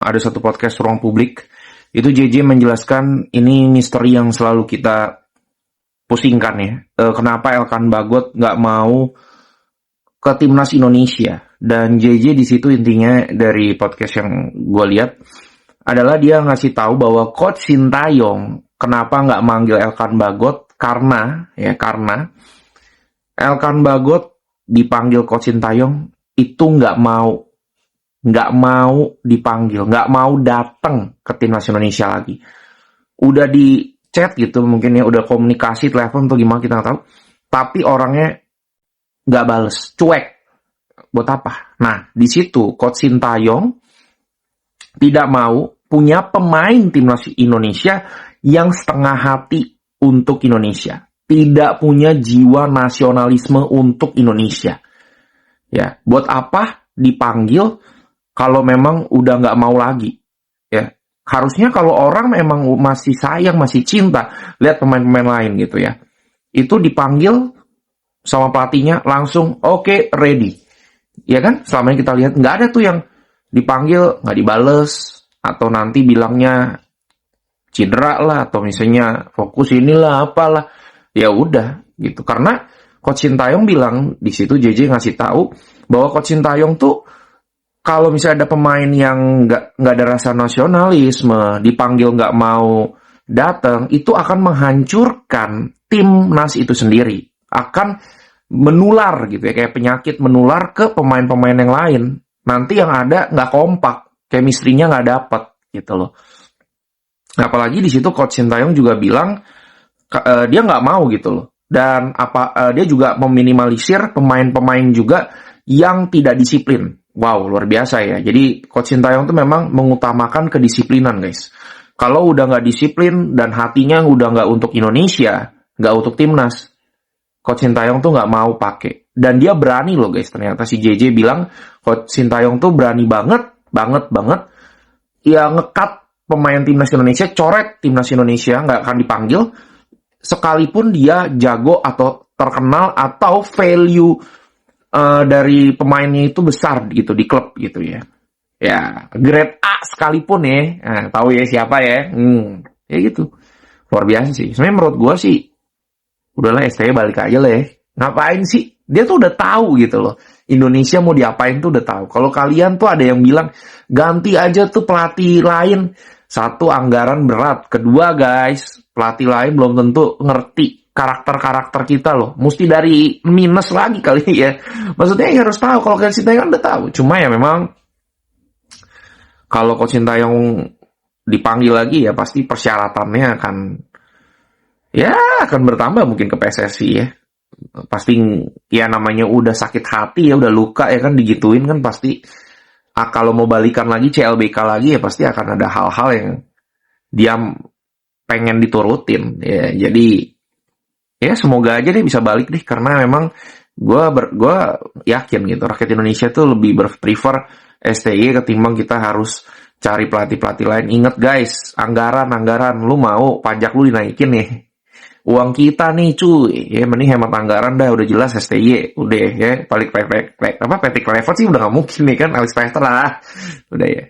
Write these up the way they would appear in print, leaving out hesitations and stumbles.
ada satu podcast Ruang Publik, itu JJ menjelaskan ini misteri yang selalu kita pusingkan ya. Kenapa Elkan Bagot nggak mau ke timnas Indonesia? Dan JJ di situ intinya dari podcast yang gue lihat adalah dia ngasih tahu bahwa Coach Sintayong kenapa nggak manggil Elkan Bagot karena Elkan Bagot dipanggil Coach Sintayong itu nggak mau dipanggil, nggak mau datang ke timnas Indonesia lagi. Udah di chat gitu mungkin ya, udah komunikasi telepon atau gimana kita nggak tahu, tapi orangnya nggak bales, cuek. Buat apa? Nah, di situ Coach Sintayong tidak mau punya pemain timnas Indonesia yang setengah hati untuk Indonesia, tidak punya jiwa nasionalisme untuk Indonesia. Ya, buat apa dipanggil kalau memang udah nggak mau lagi? Ya, harusnya kalau orang memang masih sayang, masih cinta, lihat pemain-pemain lain gitu ya, itu dipanggil sama pelatihnya langsung oke, ready. Ya kan? Selama ini kita lihat nggak ada tuh yang dipanggil nggak dibales atau nanti bilangnya cedera lah atau misalnya fokus inilah apalah. Ya udah gitu. Karena Coach Sintayong bilang di situ, JJ ngasih tahu bahwa Coach Sintayong tuh kalau misalnya ada pemain yang nggak ada rasa nasionalisme, dipanggil nggak mau datang, itu akan menghancurkan timnas itu sendiri. Akan menular gitu ya, kayak penyakit menular ke pemain-pemain yang lain. Nanti yang ada nggak kompak, chemistry-nya nggak dapet gitu loh. Apalagi di situ Coach Sintayong juga bilang dia nggak mau gitu loh. Dan dia juga meminimalisir pemain-pemain juga yang tidak disiplin. Wow, luar biasa ya. Jadi Coach Sintayong tuh memang mengutamakan kedisiplinan, guys. Kalau udah nggak disiplin dan hatinya udah nggak untuk Indonesia, nggak untuk timnas, Coach Sintayong tuh nggak mau pakai. Dan dia berani loh, guys. Ternyata si JJ bilang Coach Sintayong tuh berani banget ya ngekat pemain timnas Indonesia, coret timnas Indonesia, nggak akan dipanggil sekalipun dia jago atau terkenal atau value dari pemainnya itu besar gitu di klub gitu ya. Ya, grade A sekalipun ya. Nah, tahu ya siapa ya? Ya gitu. Luar biasa sih. Sebenarnya menurut gue sih udahlah STY balik aja lah ya. Ngapain sih? Dia tuh udah tahu gitu loh. Indonesia mau diapain tuh udah tahu. Kalau kalian tuh ada yang bilang ganti aja tuh pelatih lain. Satu, anggaran berat. Kedua, guys, pelatih lain belum tentu ngerti karakter-karakter kita loh. Mesti dari minus lagi kali ya. Maksudnya ya harus tahu. Kalau Coach Sintayong udah tahu. Cuma ya memang kalau Coach Sintayong dipanggil lagi ya pasti persyaratannya akan bertambah mungkin ke PSSI ya. Pasti ya namanya udah sakit hati ya, udah luka ya kan, digituin kan pasti kalau mau balikan lagi CLBK lagi ya pasti akan ada hal-hal yang dia pengen diturutin ya. Jadi ya semoga aja deh bisa balik deh, karena memang gue yakin gitu rakyat Indonesia tuh lebih prefer STY ketimbang kita harus cari pelatih lain. Ingat guys, anggaran lu mau pajak lu dinaikin nih, uang kita nih cuy ya, mending hemat anggaran dah. Udah jelas STY udah ya, paling Patrick Kluivert sih udah gak mungkin nih kan, Alex Teixeira lah udah ya.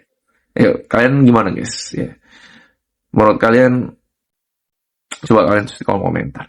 Yuk kalian gimana guys ya, menurut kalian, coba kalian kalau komentar.